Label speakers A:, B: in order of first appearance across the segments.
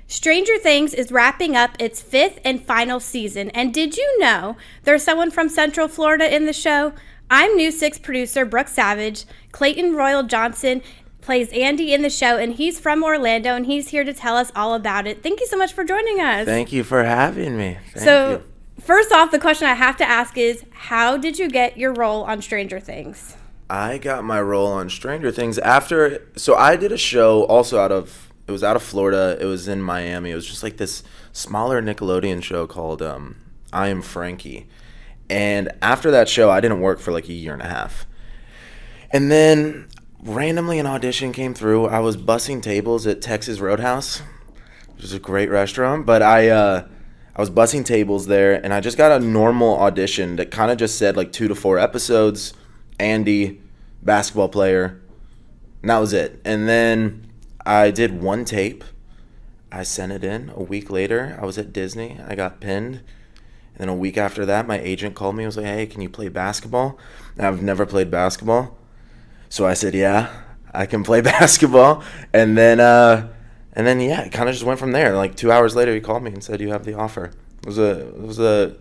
A: Stranger Things is wrapping up its 5th and final season, and did you know there's someone from Central Florida in the show? I'm New 6 producer Brooke Savage. Clayton Royal Johnson plays Andy in the show, and he's from Orlando, and he's here to tell us all about it. Thank you so much for joining us.
B: Thank you for having me. Thank you.
A: First off, the question I have to ask is, how did you get your role on Stranger Things?
B: I got my role on Stranger Things so I did a show also it was out of Florida. It was in Miami. It was just like this smaller Nickelodeon show called I Am Frankie. And after that show, I didn't work for like a year and a half. And then randomly an audition came through. I was bussing tables at Texas Roadhouse, which is a great restaurant. But I was bussing tables there, and I just got a normal audition that kind of just said like 2 to 4 episodes, Andy, basketball player, and that was it. And then I did one tape. I sent it in. A week later, I was at Disney. I got pinned. And then a week after that, my agent called me and was like, hey, can you play basketball? And I've never played basketball. So I said, yeah, I can play basketball. And then yeah, it kind of just went from there. Like 2 hours later, he called me and said, you have the offer. It was a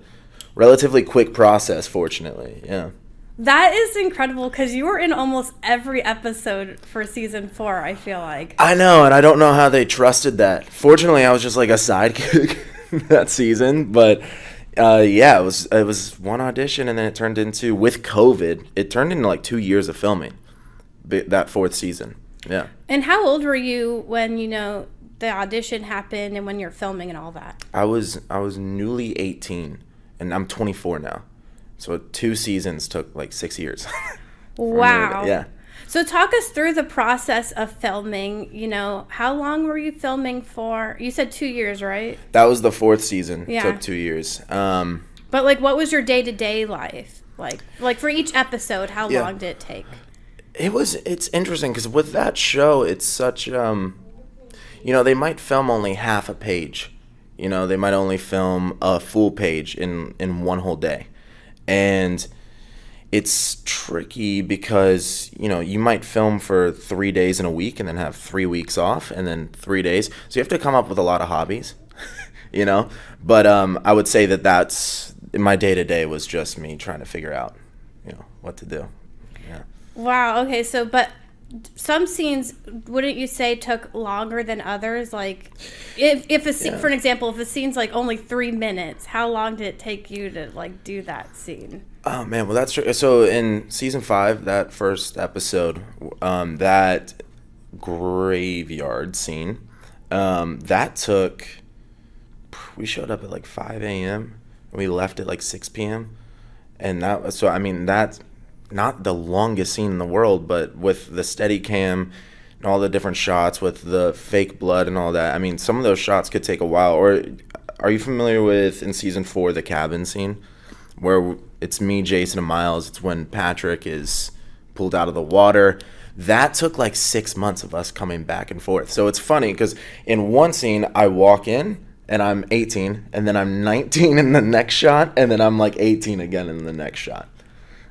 B: relatively quick process, fortunately. Yeah.
A: That is incredible because you were in almost every episode for season 4, I feel like.
B: I know, and I don't know how they trusted that. Fortunately, I was just like a sidekick that season. But yeah, it was one audition, and then it turned into, with COVID, it turned into like 2 years of filming that 4th season. Yeah.
A: And how old were you when, the audition happened and when you're filming and all that?
B: I was newly 18, and I'm 24 now. So 2 seasons took like 6 years.
A: Wow.
B: Yeah.
A: So talk us through the process of filming. How long were you filming for? You said 2 years, right?
B: That was the 4th season.
A: Yeah.
B: Took 2 years.
A: But like, what was your day-to-day life? Like for each episode, how long did it take?
B: It's interesting because with that show, it's such, they might film only half a page. They might only film a full page in one whole day. And it's tricky because, you might film for 3 days in a week and then have 3 weeks off and then 3 days. So you have to come up with a lot of hobbies, But I would say that's my day-to-day was just me trying to figure out, what to do. Yeah.
A: Wow. Okay. So, but some scenes, wouldn't you say, took longer than others? Like, if a scene, for an example, if a scene's like only 3 minutes, how long did it take you to like do that scene?
B: Oh man, well that's true. So in season 5, that first episode, that graveyard scene, that took. We showed up at like 5 a.m. and we left at like 6 p.m. And that's not the longest scene in the world, but with the steady cam and all the different shots with the fake blood and all that, some of those shots could take a while. Or are you familiar with, in season 4, the cabin scene where it's me, Jason, and Miles? It's when Patrick is pulled out of the water. That took like 6 months of us coming back and forth. So it's funny because in one scene I walk in and I'm 18, and then I'm 19 in the next shot, and then I'm like 18 again in the next shot.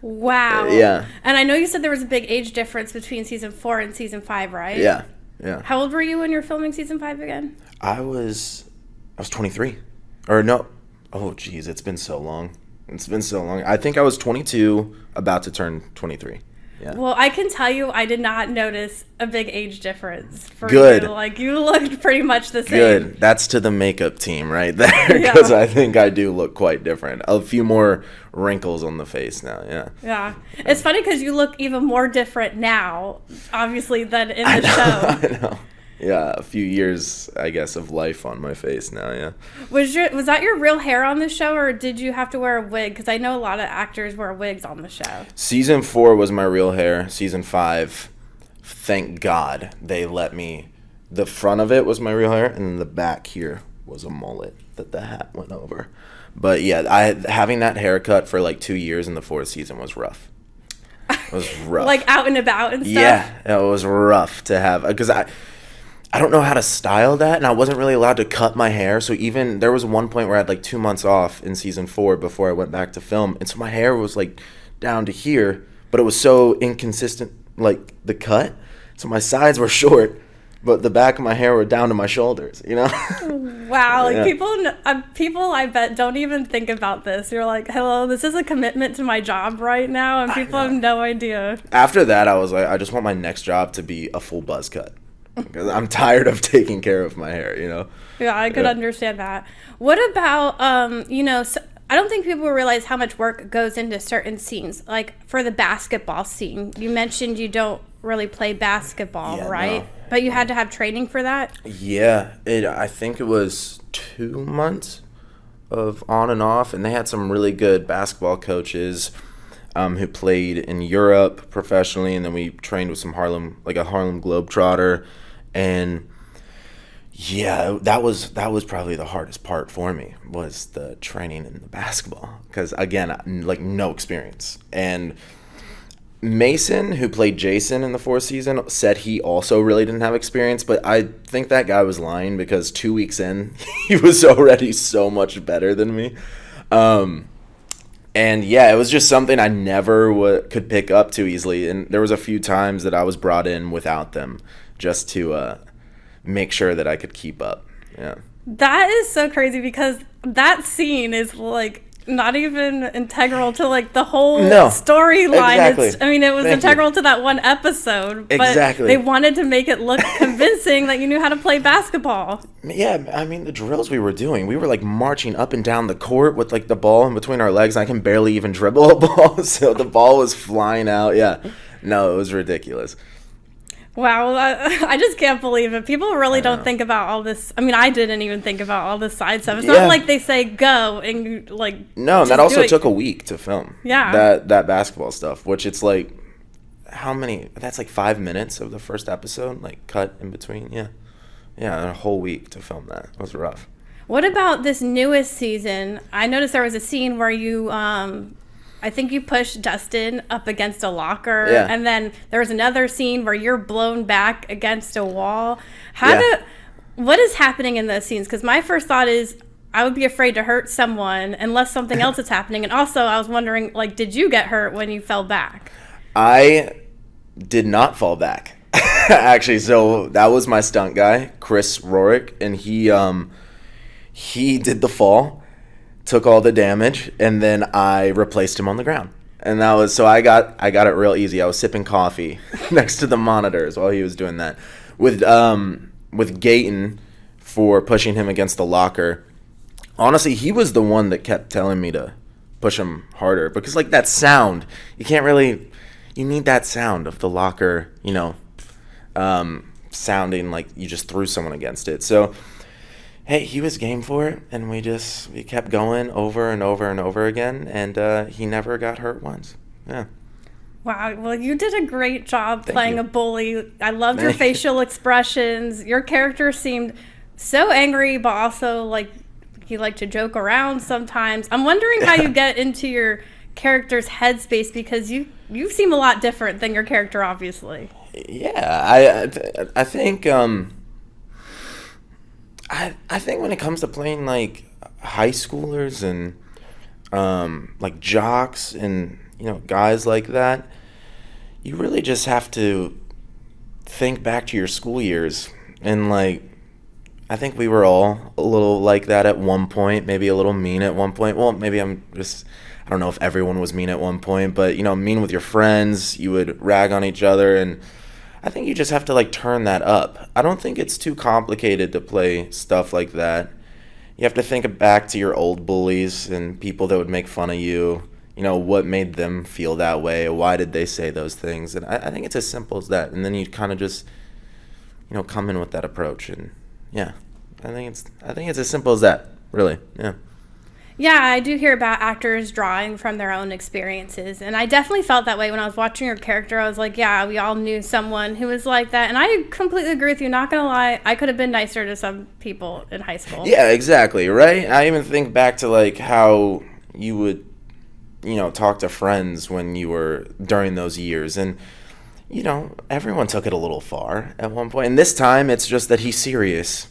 A: Wow.
B: Yeah.
A: And I know you said there was a big age difference between season 4 and season 5, right?
B: Yeah.
A: How old were you when you were filming season 5 again?
B: I was 23. Or no. Oh, geez. It's been so long. I think I was 22, about to turn 23. Yeah.
A: Well, I can tell you I did not notice a big age difference for
B: Good.
A: you. Like, you looked pretty much the same.
B: Good. That's to the makeup team right there, because I think I do look quite different. A few more wrinkles on the face now, yeah.
A: Yeah. It's funny because you look even more different now, obviously, than in the show.
B: I know. Yeah, a few years, I guess, of life on my face now, yeah.
A: Was that your real hair on the show, or did you have to wear a wig? Because I know a lot of actors wear wigs on the show.
B: Season 4 was my real hair. Season 5, thank God, they let me. The front of it was my real hair, and then the back here was a mullet that the hat went over. But yeah, having that haircut for like 2 years in the 4th season was rough. It was rough.
A: Like out and about and stuff?
B: Yeah, it was rough to have, because I don't know how to style that, and I wasn't really allowed to cut my hair. So even there was one point where I had like 2 months off in season 4 before I went back to film, and so my hair was like down to here, but it was so inconsistent, like the cut, So my sides were short, but the back of my hair were down to my shoulders, you know?
A: Wow, like
B: Yeah.
A: people I bet don't even think about this. You're like, hello, this is a commitment to my job right now, and people have no idea.
B: After that, I was like, I just want my next job to be a full buzz cut. Because I'm tired of taking care of my hair, you know?
A: Yeah, I could understand that. What about, I don't think people realize how much work goes into certain scenes. Like for the basketball scene, you mentioned you don't really play basketball,
B: Yeah,
A: right?
B: no.
A: But you had to have training for that?
B: Yeah, I think it was 2 months of on and off, and they had some really good basketball coaches who played in Europe professionally, and then we trained with some Harlem Globetrotter, and yeah, that was probably the hardest part for me, was the training in the basketball, because again, like no experience. And Mason, who played Jason in the 4th season, said he also really didn't have experience, but I think that guy was lying, because 2 weeks in, he was already so much better than me. And yeah, it was just something I never could pick up too easily. And there was a few times that I was brought in without them just to make sure that I could keep up. Yeah.
A: That is so crazy, because that scene is like not even integral to like the whole storyline.
B: Exactly.
A: It was integral to that one episode, but
B: Exactly.
A: they wanted to make it look convincing that you knew how to play basketball.
B: Yeah, the drills we were doing, we were like marching up and down the court with like the ball in between our legs. I can barely even dribble a ball, so the ball was flying out. Yeah, no, it was ridiculous.
A: Wow, I just can't believe it. People really don't think about all this. I didn't even think about all this side stuff. It's not like they say go and you like.
B: No, and that also took a week to film.
A: Yeah.
B: That basketball stuff, which it's like, how many? That's like 5 minutes of the first episode, like cut in between. Yeah, a whole week to film that. It was rough.
A: What about this newest season? I noticed there was a scene where you, I think you pushed Dustin up against a locker, and then there was another scene where you're blown back against a wall. What is happening in those scenes? Because my first thought is I would be afraid to hurt someone unless something else is happening. And also, I was wondering, like, did you get hurt when you fell back?
B: I did not fall back, actually. So that was my stunt guy, Chris Rorick, and he did the fall, took all the damage, and then I replaced him on the ground. And that was, so I got it real easy. I was sipping coffee next to the monitors while he was doing that. With Gayton for pushing him against the locker. Honestly, he was the one that kept telling me to push him harder, because like that sound, you need that sound of the locker, sounding like you just threw someone against it. So hey, he was game for it, and we kept going over and over and over again, and he never got hurt once. Yeah.
A: Wow, well, you did a great job playing a bully. I loved your facial expressions. Your character seemed so angry, but also like he liked to joke around sometimes. I'm wondering how you get into your character's headspace, because you seem a lot different than your character, obviously.
B: Yeah, I think I think when it comes to playing like high schoolers and like jocks and guys like that, you really just have to think back to your school years. And like, I think we were all a little like that at one point, maybe a little mean at one point. Well, maybe I don't know if everyone was mean at one point, but mean with your friends, you would rag on each other, and I think you just have to like turn that up. I don't think it's too complicated to play stuff like that. You have to think back to your old bullies and people that would make fun of you. What made them feel that way? Why did they say those things? And I think it's as simple as that. And then you kind of just, come in with that approach. And yeah, I think it's as simple as that, really. Yeah.
A: Yeah, I do hear about actors drawing from their own experiences, and I definitely felt that way when I was watching your character. I was like, yeah, we all knew someone who was like that, and I completely agree with you. Not gonna lie, I could have been nicer to some people in high school.
B: Yeah, exactly, right? I even think back to like how you would, talk to friends when you were during those years, and everyone took it a little far at one point. And this time, it's just that he's serious,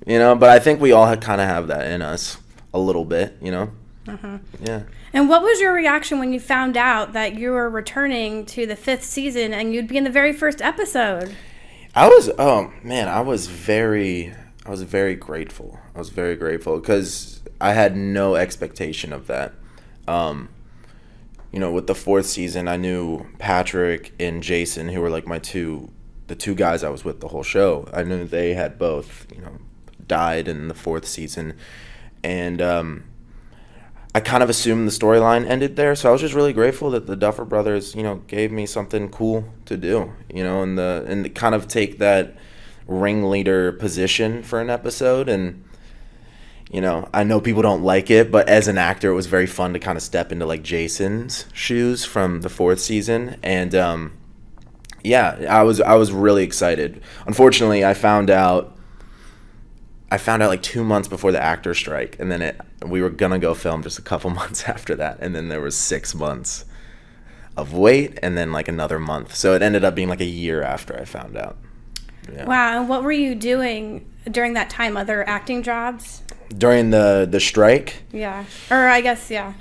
B: but I think we all kind of have that in us. A little bit, Yeah.
A: And what was your reaction when you found out that you were returning to the 5th season and you'd be in the very first episode?
B: I was very grateful. I was very grateful because I had no expectation of that. With the 4th season, I knew Patrick and Jason, who were like the two guys I was with the whole show. I knew they had both, died in the 4th season, and I kind of assumed the storyline ended there. So I was just really grateful that the Duffer Brothers, gave me something cool to do, and kind of take that ringleader position for an episode. And I know people don't like it, but as an actor, it was very fun to kind of step into like Jason's shoes from the 4th season. And I was really excited. Unfortunately, I found out like 2 months before the actor strike, and then we were gonna go film just a couple months after that, and then there was 6 months of wait, and then like another month. So it ended up being like a year after I found out. Yeah. Wow.
A: And what were you doing during that time? Other acting jobs?
B: During the strike?
A: Yeah. Or I guess, yeah.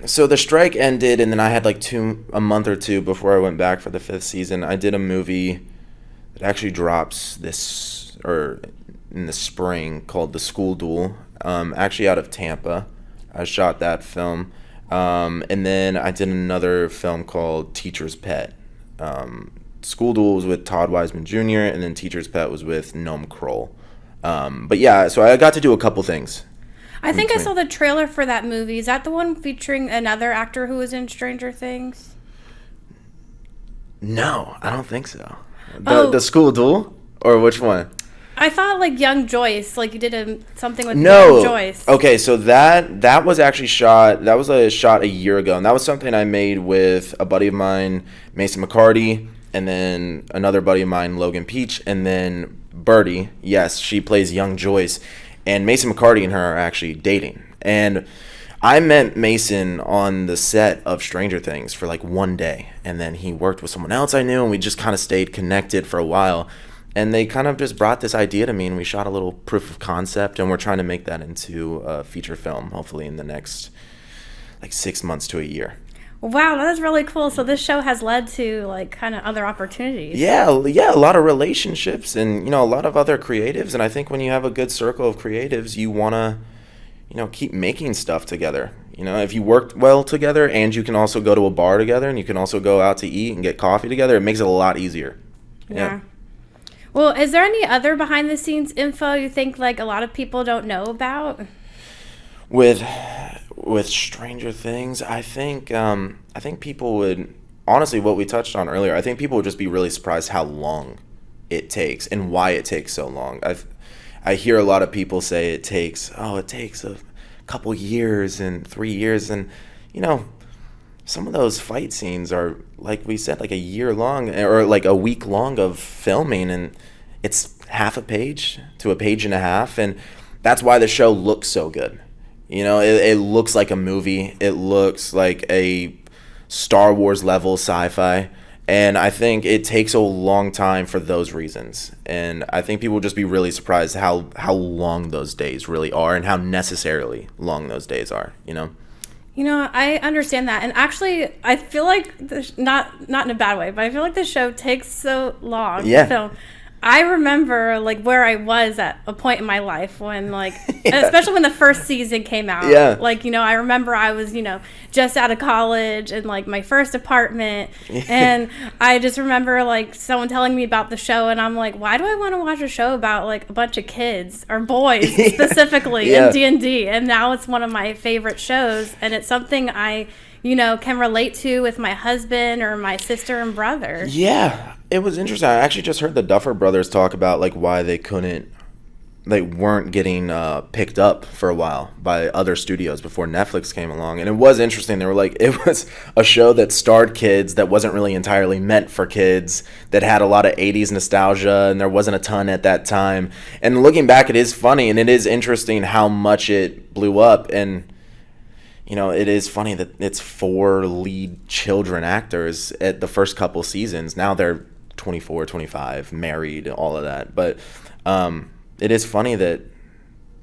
B: So the strike ended, and then I had like a month or two before I went back for the 5th season. I did a movie that actually drops in the spring called The School Duel, actually out of Tampa. I shot that film. And then I did another film called Teacher's Pet. School Duel was with Todd Wiseman Jr., and then Teacher's Pet was with Noam Kroll. But yeah, so I got to do a couple things.
A: I think I saw the trailer for that movie. Is that the one featuring another actor who was in Stranger Things?
B: No, I don't think so. The School Duel? Or which one?
A: I thought like Young Joyce, like you did something with Young Joyce.
B: Okay, so that was actually shot. That was shot a year ago, and that was something I made with a buddy of mine, Mason McCarty, and then another buddy of mine, Logan Peach, and then Birdie. Yes, she plays Young Joyce, and Mason McCarty and her are actually dating. And I met Mason on the set of Stranger Things for like one day, and then he worked with someone else I knew, and we just kind of stayed connected for a while. And they kind of just brought this idea to me, and we shot a little proof of concept, and we're trying to make that into a feature film, hopefully in the next like 6 months to a year.
A: Wow, that is really cool. So this show has led to like kind of other opportunities.
B: Yeah, a lot of relationships and, a lot of other creatives. And I think when you have a good circle of creatives, you want to, keep making stuff together. If you work well together and you can also go to a bar together and you can also go out to eat and get coffee together, it makes it a lot easier.
A: Yeah. Well, is there any other behind-the-scenes info you think like a lot of people don't know about?
B: With Stranger Things, I think people would, honestly, what we touched on earlier, I think people would just be really surprised how long it takes and why it takes so long. I hear a lot of people say it takes a couple years and 3 years, and some of those fight scenes are, like we said, like a year long or like a week long of filming, and it's half a page to a page and a half, and that's why the show looks so good. It looks like a movie. It looks like a Star Wars level sci-fi, and I think it takes a long time for those reasons. And I think people will just be really surprised how long those days really are and how necessarily long those days are,
A: I understand that. And actually, I feel like, not in a bad way, but I feel like the show takes so long to film. I remember, like, where I was at a point in my life when, like, especially when the first season came out.
B: Yeah.
A: Like, I remember I was, just out of college and, like, my first apartment. And I just remember, like, someone telling me about the show. And I'm like, why do I want to watch a show about, like, a bunch of kids or boys specifically in D&D? And now it's one of my favorite shows. And it's something I, can relate to with my husband or my sister and brother.
B: Yeah. It was interesting. I actually just heard the Duffer Brothers talk about like why they weren't getting picked up for a while by other studios before Netflix came along. And it was interesting. They were like, it was a show that starred kids that wasn't really entirely meant for kids, that had a lot of 80s nostalgia, and there wasn't a ton at that time. And looking back, it is funny, and it is interesting how much it blew up. And it is funny that it's 4 lead children actors at the first couple seasons. Now they're 24, 25, married, all of that. But it is funny that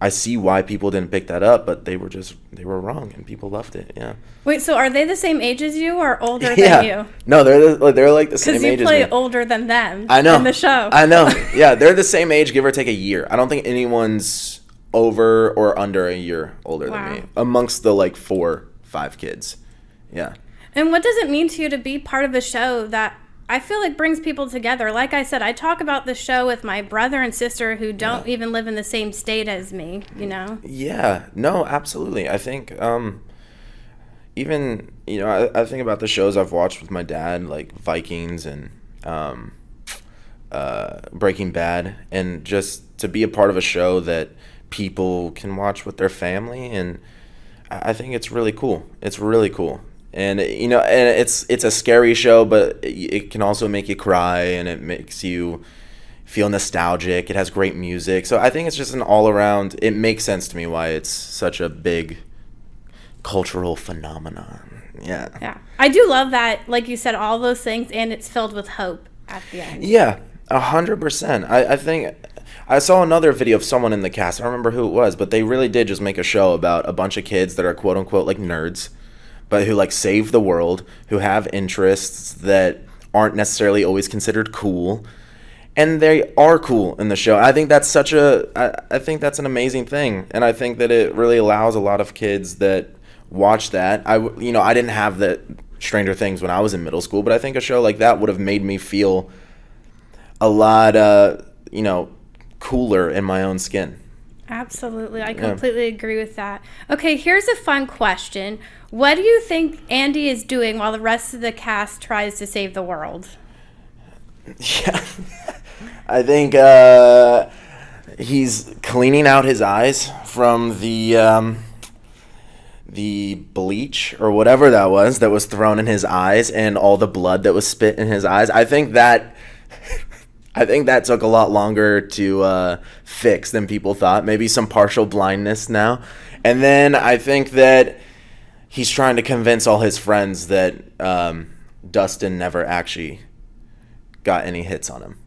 B: I see why people didn't pick that up, but they were wrong, and people loved it. Yeah.
A: Wait, so are they the same age as you or older
B: Yeah.
A: than you?
B: No, they're like the same age as me.
A: Because you play older than them.
B: I know.
A: In the show.
B: I know. Yeah, they're the same age, give or take a year. I don't think anyone's over or under a year older than me amongst the like 4-5 kids. Yeah.
A: And what does it mean to you to be part of a show that I feel like brings people together? Like I said, I talk about the show with my brother and sister who don't even live in the same state as me, you know?
B: Yeah, no, absolutely. I think even, you know, I think about the shows I've watched with my dad, like Vikings and Breaking Bad, and just to be a part of a show that people can watch with their family, and I think it's really cool. It's really cool. And you know, and it's a scary show, but it can also make you cry, and it makes you feel nostalgic. It has great music, so I think it's just an all around. It makes sense to me why it's such a big cultural phenomenon. Yeah.
A: Yeah, I do love that. Like you said, all those things, and it's filled with hope at the end.
B: Yeah, 100%. I think I saw another video of someone in the cast. I don't remember who it was, but they really did just make a show about a bunch of kids that are quote unquote like nerds, but who like save the world, who have interests that aren't necessarily always considered cool, and they are cool in the show. I think that's I think that's an amazing thing, and I think that it really allows a lot of kids that watch that. I didn't have the Stranger Things when I was in middle school, but I think a show like that would have made me feel a lot, cooler in my own skin.
A: Absolutely. I completely agree with that. Okay, here's a fun question. What do you think Andy is doing while the rest of the cast tries to save the world?
B: Yeah. I think he's cleaning out his eyes from the bleach or whatever that was thrown in his eyes, and all the blood that was spit in his eyes. I think that took a lot longer to fix than people thought. Maybe some partial blindness now. And then I think that he's trying to convince all his friends that Dustin never actually got any hits on him.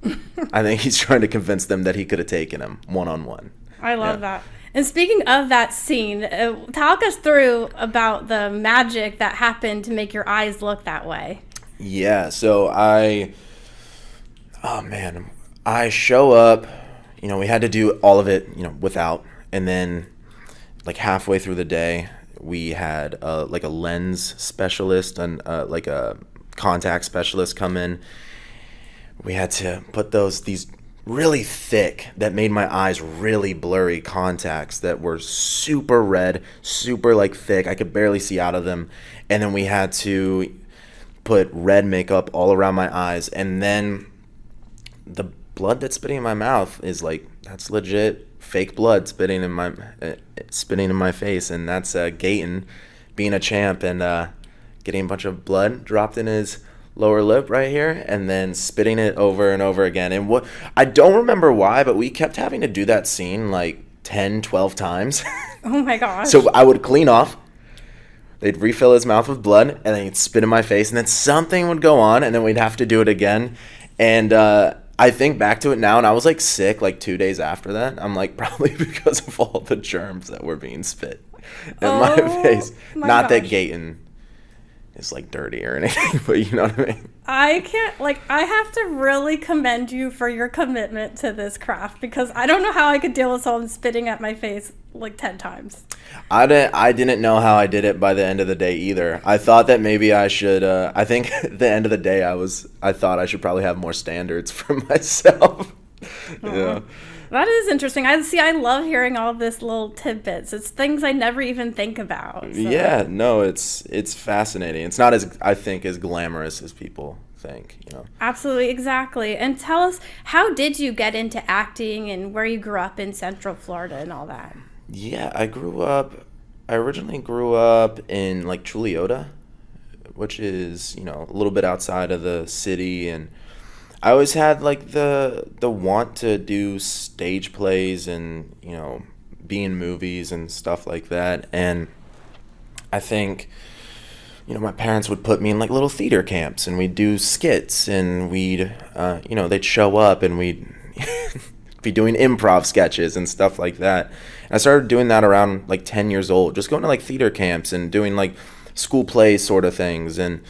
B: I think he's trying to convince them that he could have taken him one-on-one.
A: I love that. And speaking of that scene, talk us through about the magic that happened to make your eyes look that way.
B: Yeah, so I show up, we had to do all of it, without, and then like halfway through the day, we had like a lens specialist and like a contact specialist come in. We had to put these really thick, that made my eyes really blurry contacts that were super red, super like thick. I could barely see out of them. And then we had to put red makeup all around my eyes, and then the blood that's spitting in my mouth is like, that's legit fake blood spitting in my face, and that's Gaten being a champ and getting a bunch of blood dropped in his lower lip right here, and then spitting it over and over again. And what I don't remember why, but we kept having to do that scene like 10-12 times.
A: Oh my gosh.
B: So I would clean off, they'd refill his mouth with blood, and then he'd spit in my face, and then something would go on, and then we'd have to do it again. And I think back to it now, and I was like sick like 2 days after that. I'm like, probably because of all the germs that were being spit in my face. Not that Gaten is like dirty or anything, but you know what I mean?
A: I have to really commend you for your commitment to this craft, because I don't know how I could deal with someone spitting at my face like 10 times.
B: I didn't know how I did it by the end of the day either. I thought that maybe I should, I think at the end of the day I thought I should probably have more standards for myself. Yeah.
A: That is interesting. I love hearing all this little tidbits. It's things I never even think about. So.
B: Yeah, no, it's fascinating. It's not as glamorous as people think,
A: Absolutely, exactly. And tell us, how did you get into acting and where you grew up in Central Florida and all that?
B: Yeah, I originally grew up in like Chuliota, which is, a little bit outside of the city, and I always had like the want to do stage plays and, be in movies and stuff like that. And I think, my parents would put me in like little theater camps, and we'd do skits, and we'd, they'd show up, and we'd be doing improv sketches and stuff like that. And I started doing that around like 10 years old, just going to like theater camps and doing like school plays sort of things. And,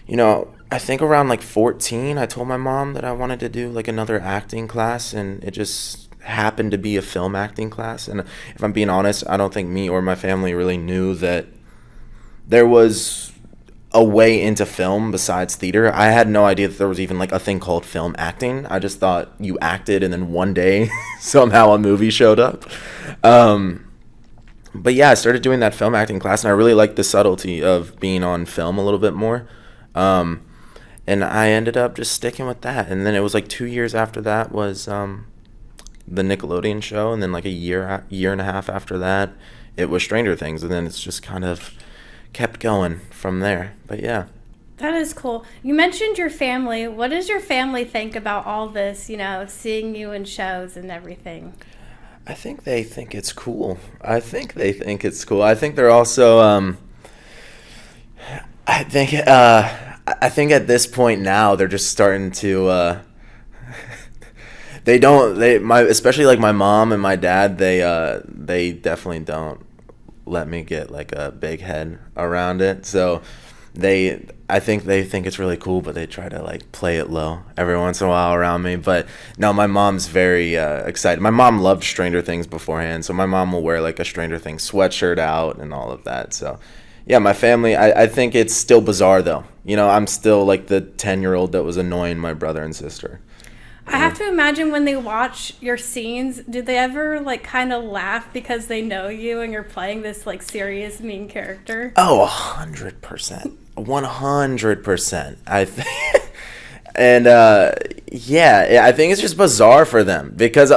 B: you know, I think around like 14, I told my mom that I wanted to do like another acting class, and it just happened to be a film acting class. And if I'm being honest, I don't think me or my family really knew that there was a way into film besides theater. I had no idea that there was even like a thing called film acting. I just thought you acted and then one day somehow a movie showed up. But yeah, I started doing that film acting class, and I really liked the subtlety of being on film a little bit more. And I ended up just sticking with that. And then it was like 2 years after that was the Nickelodeon show, and then like a year and a half after that, it was Stranger Things, and then it's just kind of kept going from there. But yeah.
A: That is cool. You mentioned your family. What does your family think about all this, you know, seeing you in shows and everything?
B: I think they think it's cool. I think they're also I think at this point now they're just starting to especially like my mom and my dad, they definitely don't let me get like a big head around it. So I think they think it's really cool, but they try to like play it low every once in a while around me. But no, my mom's very excited. My mom loved Stranger Things beforehand, so my mom will wear like a Stranger Things sweatshirt out and all of that. So yeah, my family, I think it's still bizarre though. You know, I'm still like the 10-year-old that was annoying my brother and sister.
A: I have to imagine when they watch your scenes, do they ever like kind of laugh because they know you and you're playing this like serious mean character?
B: Oh, 100%. 100%. Yeah, I think it's just bizarre for them because,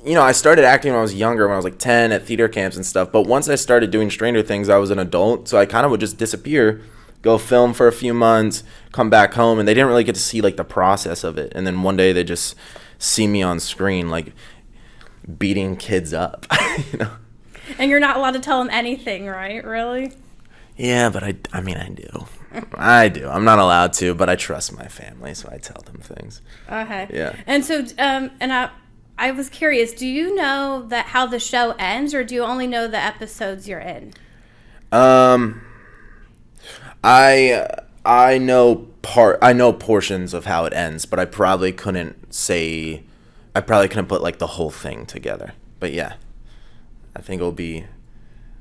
B: you know, I started acting when I was younger, when I was like 10 at theater camps and stuff. But once I started doing Stranger Things, I was an adult. So I kind of would just disappear, go film for a few months, come back home. And they didn't really get to see like the process of it. And then one day they just see me on screen, like beating kids up, you know.
A: And you're not allowed to tell them anything, right? Really?
B: Yeah, but I mean, I do. I do. I'm not allowed to, but I trust my family, so I tell them things.
A: Okay.
B: Yeah. And
A: so, I was curious, do you know that how the show ends, or do you only know the episodes you're in?
B: I know portions of how it ends, but I probably couldn't put like the whole thing together. But yeah, I think it'll be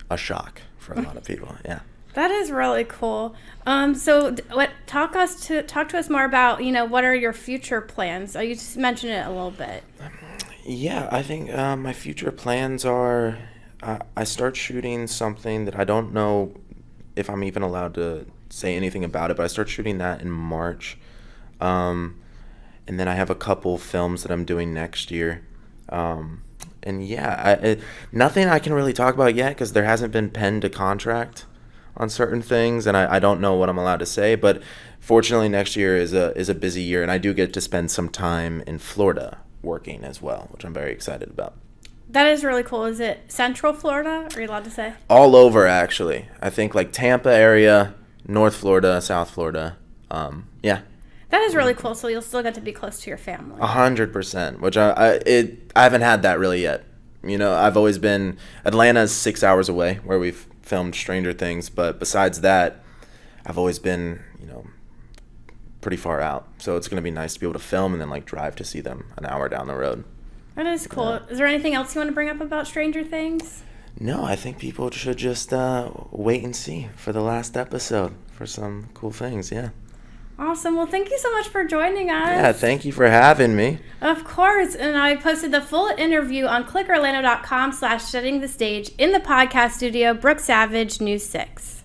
B: a shock for a lot of people. Yeah.
A: That is really cool. So talk to us more about, you know, what are your future plans? You just mentioned it a little bit.
B: Yeah, I think my future plans are I start shooting something that I don't know if I'm even allowed to say anything about it, but I start shooting that in March. And then I have a couple films that I'm doing next year. And yeah, nothing I can really talk about yet because there hasn't been pen to contract on certain things, and I don't know what I'm allowed to say. But fortunately, next year is a busy year, and I do get to spend some time in Florida working as well, which I'm very excited about.
A: That is really cool. Is it Central Florida? Are you allowed to say?
B: All over, actually. I think like Tampa area, North Florida, South Florida. Yeah.
A: That is really cool. So you'll still get to be close to your family.
B: 100%, which I haven't had that really yet. You know, I've always been Atlanta's 6 hours away, where we've filmed Stranger Things, but besides that, I've always been, you know, pretty far out. So it's gonna be nice to be able to film and then like drive to see them an hour down the road.
A: That is cool. Yeah. Is there anything else you want to bring up about Stranger Things?
B: No, I think people should just wait and see for the last episode for some cool things. Yeah.
A: Awesome. Well, thank you so much for joining us.
B: Yeah, thank you for having me.
A: Of course. And I posted the full interview on clickorlando.com/settingthestage in the podcast studio, Brooke Savage, News 6.